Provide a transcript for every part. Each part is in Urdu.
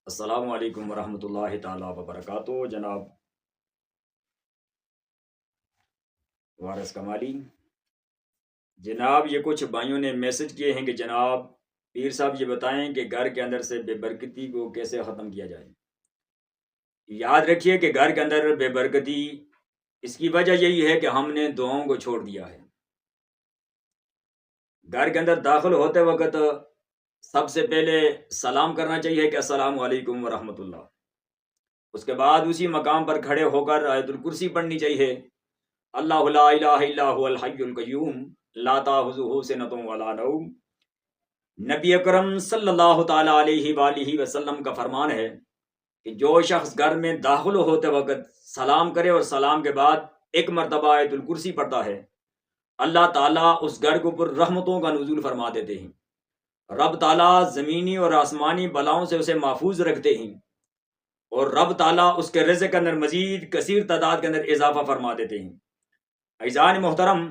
السلام علیکم ورحمۃ اللہ تعالیٰ وبرکاتہ۔ جناب وارث کمالی، جناب یہ کچھ بھائیوں نے میسج کیے ہیں کہ جناب پیر صاحب یہ بتائیں کہ گھر کے اندر سے بے برکتی کو کیسے ختم کیا جائے۔ یاد رکھیے کہ گھر کے اندر بے برکتی اس کی وجہ یہی ہے کہ ہم نے دعاؤں کو چھوڑ دیا ہے۔ گھر کے اندر داخل ہوتے وقت سب سے پہلے سلام کرنا چاہیے کہ السلام علیکم ورحمۃ اللہ۔ اس کے بعد اسی مقام پر کھڑے ہو کر آیت الکرسی پڑھنی چاہیے، اللہ لا الہ الا هو الحی القیوم لا تأخذہ سنۃ ولا نوم۔ نبی اکرم صلی اللہ تعالی علیہ وآلہ وسلم کا فرمان ہے کہ جو شخص گھر میں داخل ہوتے وقت سلام کرے اور سلام کے بعد ایک مرتبہ آیت الکرسی پڑھتا ہے، اللہ تعالیٰ اس گھر کے اوپر رحمتوں کا نزول فرما دیتے ہیں۔ رب تعالیٰ زمینی اور آسمانی بلاؤں سے اسے محفوظ رکھتے ہیں، اور رب تعالیٰ اس کے رزق کے اندر مزید کثیر تعداد کے اندر اضافہ فرما دیتے ہیں۔ عزیزان محترم،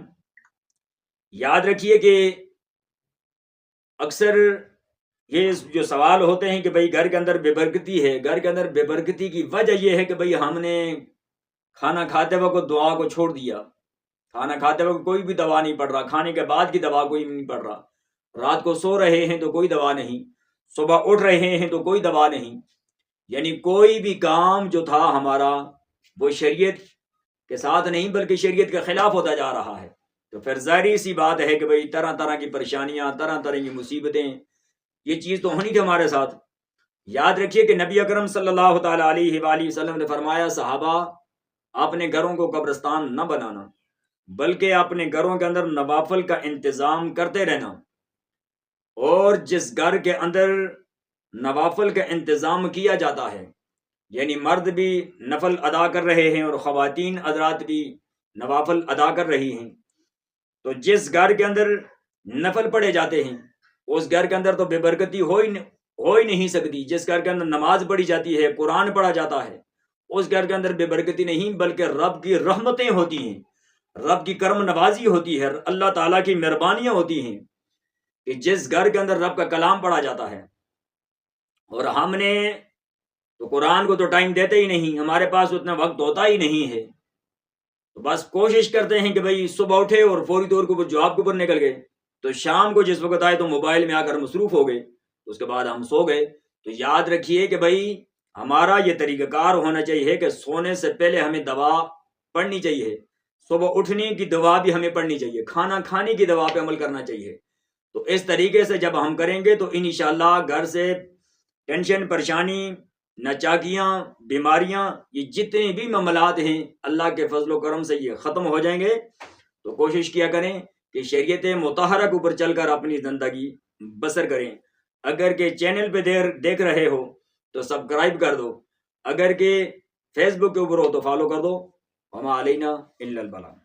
یاد رکھیے کہ اکثر یہ جو سوال ہوتے ہیں کہ بھئی گھر کے اندر بے برکتی ہے، گھر کے اندر بے برکتی کی وجہ یہ ہے کہ بھئی ہم نے کھانا کھاتے وقت دعا کو چھوڑ دیا، کھانا کھاتے وقت کوئی بھی دوا نہیں پڑ رہا، کھانے کے بعد کی دوا کوئی نہیں پڑ رہا، رات کو سو رہے ہیں تو کوئی دوا نہیں، صبح اٹھ رہے ہیں تو کوئی دوا نہیں، یعنی کوئی بھی کام جو تھا ہمارا وہ شریعت کے ساتھ نہیں بلکہ شریعت کے خلاف ہوتا جا رہا ہے۔ تو پھر ظاہری سی بات ہے کہ بھئی طرح طرح کی پریشانیاں، طرح طرح کی مصیبتیں، یہ چیز تو ہونی تھی ہمارے ساتھ۔ یاد رکھیے کہ نبی اکرم صلی اللہ تعالی علیہ وآلہ وسلم نے فرمایا، صحابہ اپنے گھروں کو قبرستان نہ بنانا بلکہ اپنے گھروں کے اندر نوافل کا انتظام کرتے رہنا، اور جس گھر کے اندر نوافل کا انتظام کیا جاتا ہے، یعنی مرد بھی نفل ادا کر رہے ہیں اور خواتین حضرات بھی نوافل ادا کر رہی ہیں، تو جس گھر کے اندر نفل پڑھے جاتے ہیں اس گھر کے اندر تو بے برکتی ہو ہی نہیں سکتی۔ جس گھر کے اندر نماز پڑھی جاتی ہے، قرآن پڑھا جاتا ہے، اس گھر کے اندر بے برکتی نہیں بلکہ رب کی رحمتیں ہوتی ہیں، رب کی کرم نوازی ہوتی ہے، اللہ تعالیٰ کی مہربانیاں ہوتی ہیں کہ جس گھر کے اندر رب کا کلام پڑھا جاتا ہے۔ اور ہم نے تو قرآن کو تو ٹائم دیتے ہی نہیں، ہمارے پاس اتنا وقت ہوتا ہی نہیں ہے، تو بس کوشش کرتے ہیں کہ بھئی صبح اٹھے اور فوری طور پر جاب کے اوپر نکل گئے، تو شام کو جس وقت آئے تو موبائل میں آ کر مصروف ہو گئے، اس کے بعد ہم سو گئے۔ تو یاد رکھیے کہ بھئی ہمارا یہ طریقہ کار ہونا چاہیے کہ سونے سے پہلے ہمیں دعا پڑھنی چاہیے، صبح اٹھنے کی دعا بھی ہمیں پڑھنی چاہیے، کھانا کھانے کی دعا پہ عمل کرنا چاہیے۔ تو اس طریقے سے جب ہم کریں گے تو انشاءاللہ گھر سے ٹینشن، پریشانی، ناچاکیاں، بیماریاں، یہ جتنے بھی معاملات ہیں اللہ کے فضل و کرم سے یہ ختم ہو جائیں گے۔ تو کوشش کیا کریں کہ شریعت مطہرہ کے اوپر چل کر اپنی زندگی بسر کریں۔ اگر کہ چینل پہ دیکھ رہے ہو تو سبسکرائب کر دو، اگر کہ فیس بک کے اوپر ہو تو فالو کر دو۔ وما علینا الا البلاغ۔